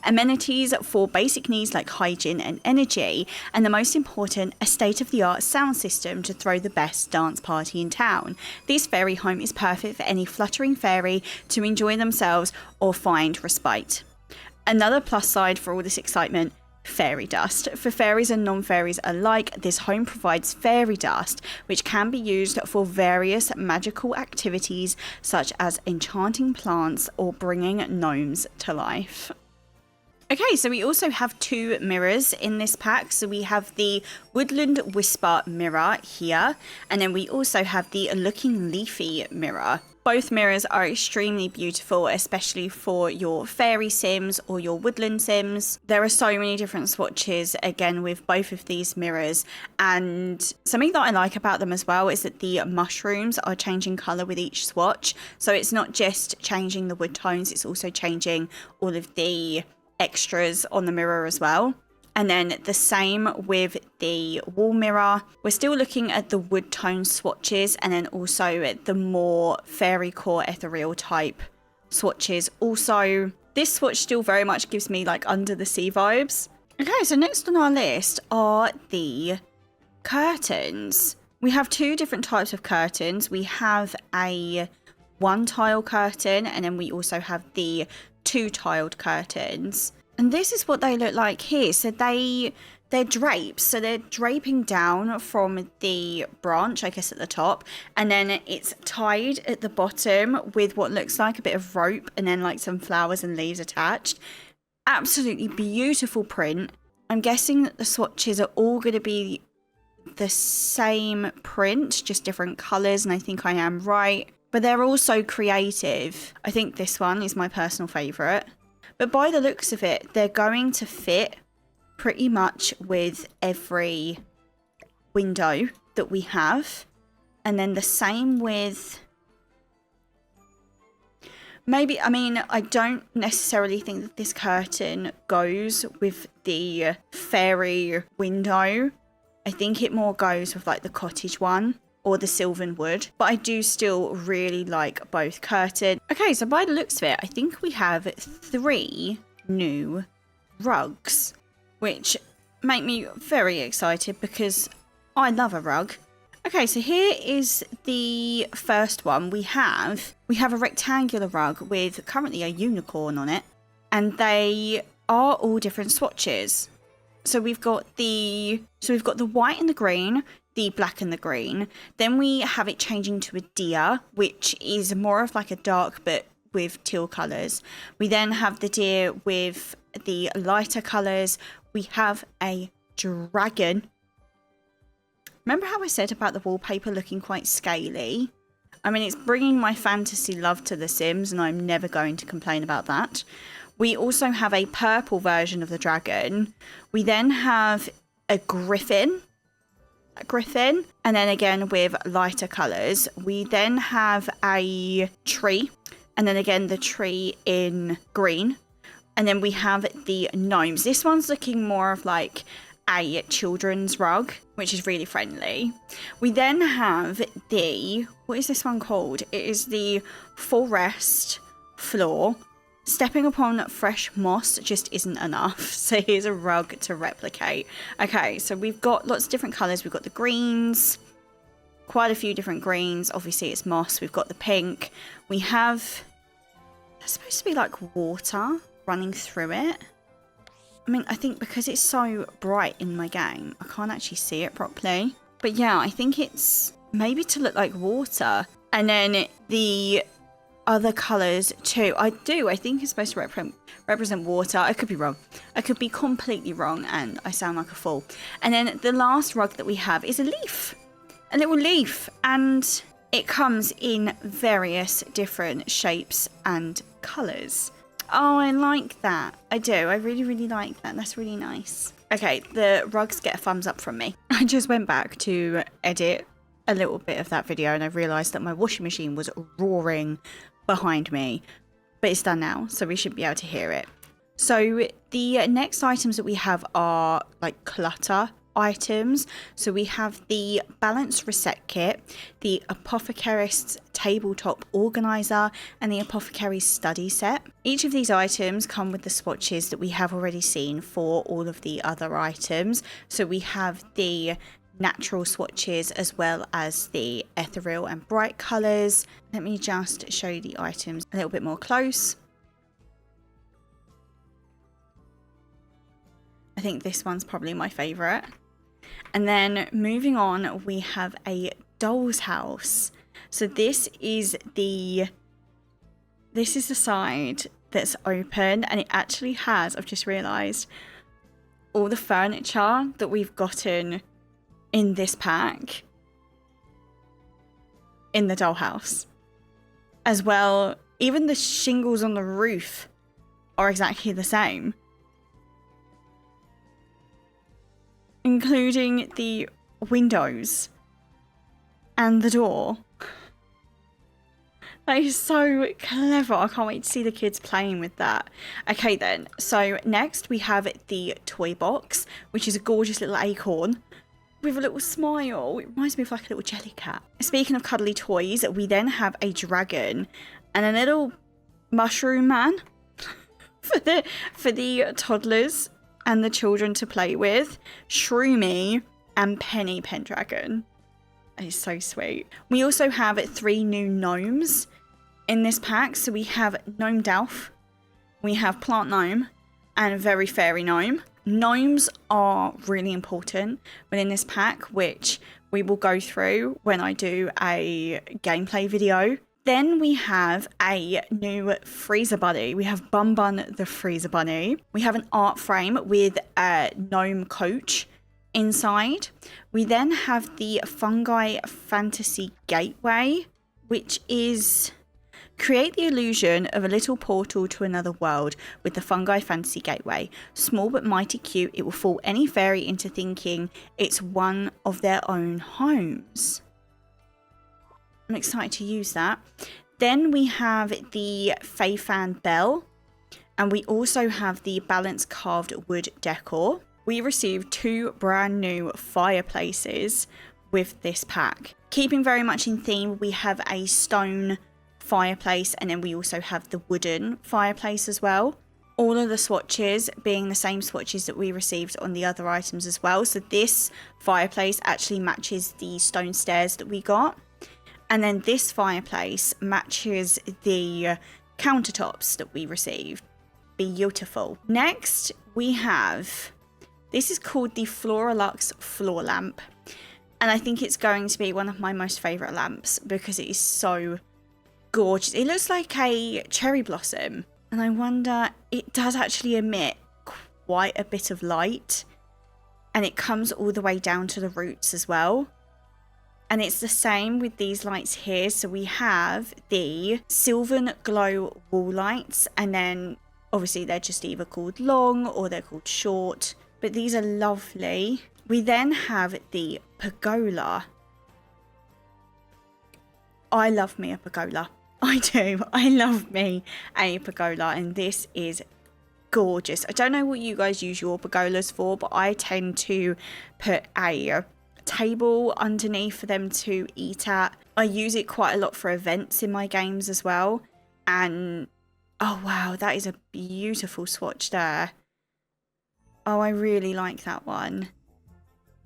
amenities for basic needs like hygiene and energy, and the most important, a state-of-the-art sound system to throw the best dance party in town. This fairy home is perfect for any fluttering fairy to enjoy themselves or find respite. Another plus side for all this excitement, fairy dust. For fairies and non-fairies alike, this home provides fairy dust, which can be used for various magical activities such as enchanting plants or bringing gnomes to life. Okay, so we also have two mirrors in this pack. So we have the Woodland Whisper mirror here, and then we also have the Looking Leafy mirror. Both mirrors are extremely beautiful, especially for your fairy sims or your woodland sims. There are so many different swatches, again, with both of these mirrors. And something that I like about them as well is that the mushrooms are changing colour with each swatch. So it's not just changing the wood tones, it's also changing all of the extras on the mirror as well. And then the same with the wall mirror. We're still looking at the wood tone swatches, and then also the more fairy core ethereal type swatches. Also, this swatch still very much gives me like under the sea vibes. Okay, so next on our list are the curtains. We have two different types of curtains. We have a one tile curtain, and then we also have the two tiled curtains. And this is what they look like here. So they're drapes. So they're draping down from the branch, I guess, at the top. And then it's tied at the bottom with what looks like a bit of rope and then like some flowers and leaves attached. Absolutely beautiful print. I'm guessing that the swatches are all going to be the same print, just different colours. And I think I am right. But they're all so creative. I think this one is my personal favourite. But by the looks of it, they're going to fit pretty much with every window that we have. And then the same with... Maybe, I mean, I don't necessarily think that this curtain goes with the fairy window. I think it more goes with like the cottage one or the sylvan wood, but I do still really like both curtains. Okay, so by the looks of it, I think we have 3 new rugs, which make me very excited because I love a rug. Okay, so here is the first one. We have a rectangular rug with currently a unicorn on it, and they are all different swatches. So we've got the white and the green, the black and the green. Then we have it changing to a deer, which is more of like a dark but with teal colours. We then have the deer with the lighter colours. We have a dragon. Remember how I said about the wallpaper looking quite scaly? I mean, it's bringing my fantasy love to The Sims, and I'm never going to complain about that. We also have a purple version of the dragon. We then have a griffin, and then again with lighter colours. We then have a tree, And then again, the tree in green. And then we have the gnomes. This one's looking more of like a children's rug, which is really friendly. We then have the, what is this one called? It is the forest floor. Stepping upon fresh moss just isn't enough. So here's a rug to replicate. Okay, so we've got lots of different colours. We've got the greens, quite a few different greens. Obviously it's moss. We've got the pink. We have, it's supposed to be like water running through it. I mean, I think because it's so bright in my game, I can't actually see it properly. But yeah, I think it's maybe to look like water. And then the other colours too. I think it's supposed to represent water. I could be wrong. I could be completely wrong and I sound like a fool. And then the last rug that we have is a leaf. A little leaf. And it comes in various different shapes and colours. Oh, I like that. I do. I really, really like that. That's really nice. Okay, the rugs get a thumbs up from me. I just went back to edit a little bit of that video and I realised that my washing machine was roaring behind me. But it's done now, so we should be able to hear it. So the next items that we have are like clutter items. So we have the Balanced Reset Kit, the Apothecarist's Tabletop Organizer, and the Apothecary's Study Set. Each of these items come with the swatches that we have already seen for all of the other items. So we have the natural swatches as well as the ethereal and bright colours. Let me just show you the items a little bit more close. I think this one's probably my favourite. And then moving on, we have a doll's house. So this is the side that's open and it actually has, I've just realised, all the furniture that we've gotten in this pack in the dollhouse. As well, even the shingles on the roof are exactly the same. Including the windows and the door. That is so clever. I can't wait to see the kids playing with that. Okay then, so next we have the toy box, which is a gorgeous little acorn with a little smile. It reminds me of like a little jelly cat. Speaking of cuddly toys, we then have a dragon and a little mushroom man for the toddlers and the children to play with. Shroomy and Penny Pendragon. That is so sweet. We also have 3 new gnomes in this pack. So we have Gnome Delph, we have Plant Gnome, and Very Fairy Gnome. Gnomes are really important within this pack, which we will go through when I do a gameplay video. Then we have a new freezer bunny. We have Bun Bun the freezer bunny. We have an art frame with a gnome coach inside. We then have the Fungi Fantasy Gateway, which is create the illusion of a little portal to another world with the Fungi Fantasy Gateway. Small but mighty cute, it will fool any fairy into thinking it's one of their own homes. I'm excited to use that. Then we have the Fei Fan Bell. And we also have the Balanced Carved Wood Decor. We received 2 brand new fireplaces with this pack. Keeping very much in theme, we have a stone fireplace and then we also have the wooden fireplace as well. All of the swatches being the same swatches that we received on the other items as well. So this fireplace actually matches the stone stairs that we got. And then this fireplace matches the countertops that we received. Beautiful. Next, we have, this is called the Floralux Floor Lamp. And I think it's going to be one of my most favourite lamps because it is so gorgeous. It looks like a cherry blossom. And I wonder, it does actually emit quite a bit of light. And it comes all the way down to the roots as well. And it's the same with these lights here. So we have the Sylvan Glow wall lights. And then obviously they're just either called long or they're called short. But these are lovely. We then have the pergola. I love me a pergola. I do. I love me a pergola, and this is gorgeous. I don't know what you guys use your pergolas for, but I tend to put a table underneath for them to eat at. I use it quite a lot for events in my games as well. And oh wow, that is a beautiful swatch there. Oh, I really like that one.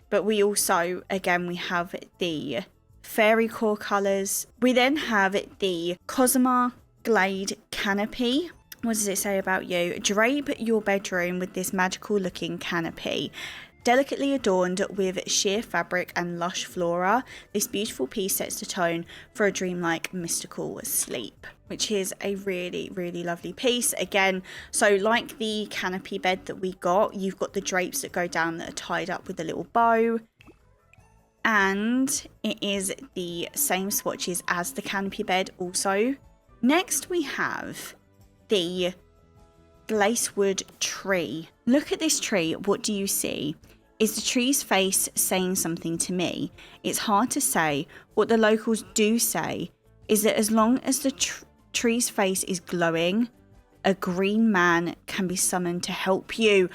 But we also, again, we have the fairy core colours. We then have the Cosima Glade Canopy. What does it say about you? Drape your bedroom with this magical looking canopy. Delicately adorned with sheer fabric and lush flora, this beautiful piece sets the tone for a dreamlike mystical sleep, which is a really, really lovely piece. Again, so like the canopy bed that we got, you've got the drapes that go down that are tied up with a little bow. And it is the same swatches as the canopy bed also. Next we have the Glacewood tree. Look at this tree. What do you see? Is the tree's face saying something to me? It's hard to say. What the locals do say is that as long as the tree's face is glowing, a green man can be summoned to help you.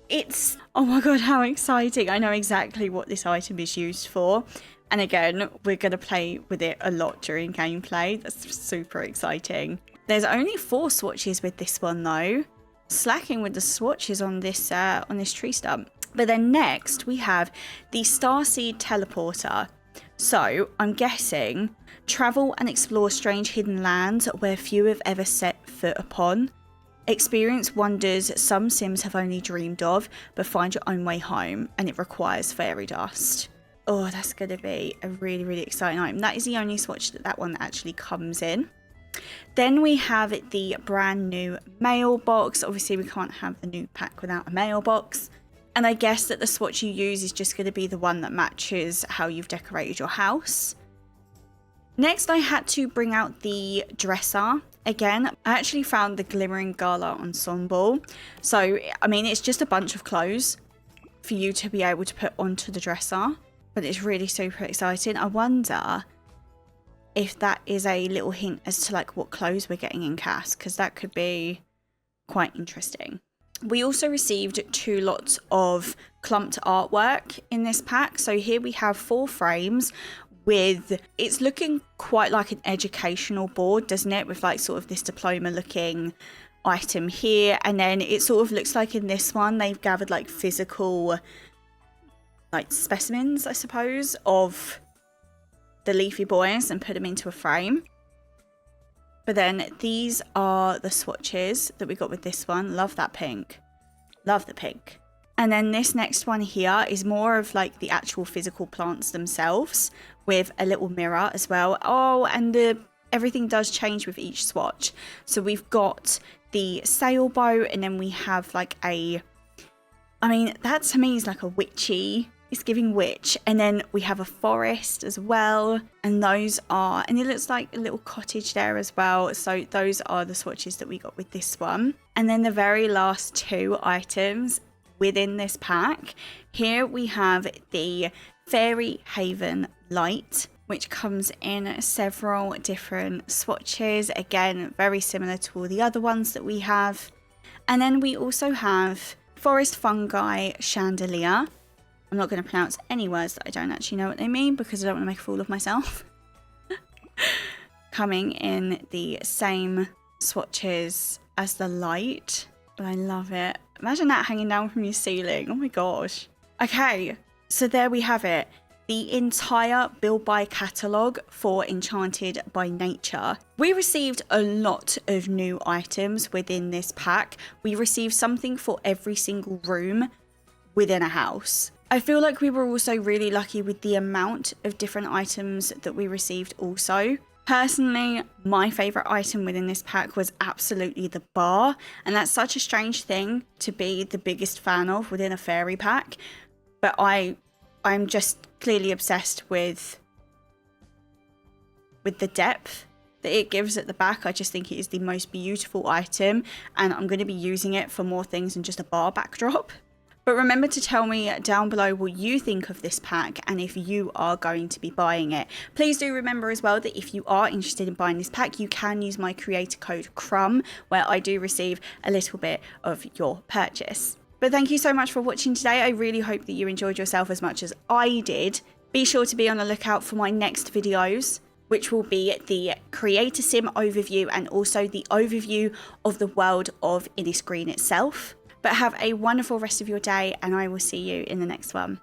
It's, oh my god, how exciting. I know exactly what this item is used for. And again, we're going to play with it a lot during gameplay. That's super exciting. There's only 4 swatches with this one though. Slacking with the swatches on this tree stump. But then next we have the Starseed Teleporter. So I'm guessing travel and explore strange hidden lands where few have ever set foot upon. Experience wonders some Sims have only dreamed of, but find your own way home, and it requires fairy dust. Oh, that's going to be a really, really exciting item. That is the only swatch that one actually comes in. Then we have the brand new mailbox. Obviously, we can't have the new pack without a mailbox. And I guess that the swatch you use is just going to be the one that matches how you've decorated your house. Next, I had to bring out the dresser. Again, I actually found the Glimmering Gala Ensemble. So, I mean, it's just a bunch of clothes for you to be able to put onto the dresser. But it's really super exciting. I wonder if that is a little hint as to like what clothes we're getting in cast, because that could be quite interesting. We also received 2 lots of clumped artwork in this pack. So here we have 4 frames with, it's looking quite like an educational board, doesn't it? With like sort of this diploma looking item here. And then it sort of looks like in this one, they've gathered like physical like specimens, I suppose, of the leafy boys and put them into a frame. But then these are the swatches that we got with this one. Love that pink. Love the pink. And then this next one here is more of like the actual physical plants themselves with a little mirror as well. Oh, and everything does change with each swatch. So we've got the sailboat, and then we have like a, I mean, that to me is like a witchy, it's giving witch. And then we have a forest as well. And those are, and it looks like a little cottage there as well. So those are the swatches that we got with this one. And then the very last 2 items within this pack. Here we have the Fairy Haven Light, which comes in several different swatches. Again, very similar to all the other ones that we have. And then we also have Forest Fungi Chandelier. I'm not going to pronounce any words that I don't actually know what they mean because I don't want to make a fool of myself. Coming in the same swatches as the light. But I love it. Imagine that hanging down from your ceiling. Oh my gosh. Okay, so there we have it. The entire build buy catalogue for Enchanted by Nature. We received a lot of new items within this pack. We received something for every single room within a house. I feel like we were also really lucky with the amount of different items that we received also. Personally, my favourite item within this pack was absolutely the bar, and that's such a strange thing to be the biggest fan of within a fairy pack, but I'm just clearly obsessed with the depth that it gives at the back. I just think it is the most beautiful item, and I'm going to be using it for more things than just a bar backdrop. But remember to tell me down below what you think of this pack and if you are going to be buying it. Please do remember as well that if you are interested in buying this pack, you can use my creator code CRUM, where I do receive a little bit of your purchase. But thank you so much for watching today. I really hope that you enjoyed yourself as much as I did. Be sure to be on the lookout for my next videos, which will be the Creator Sim overview and also the overview of the world of Innisgreen itself. But have a wonderful rest of your day, and I will see you in the next one.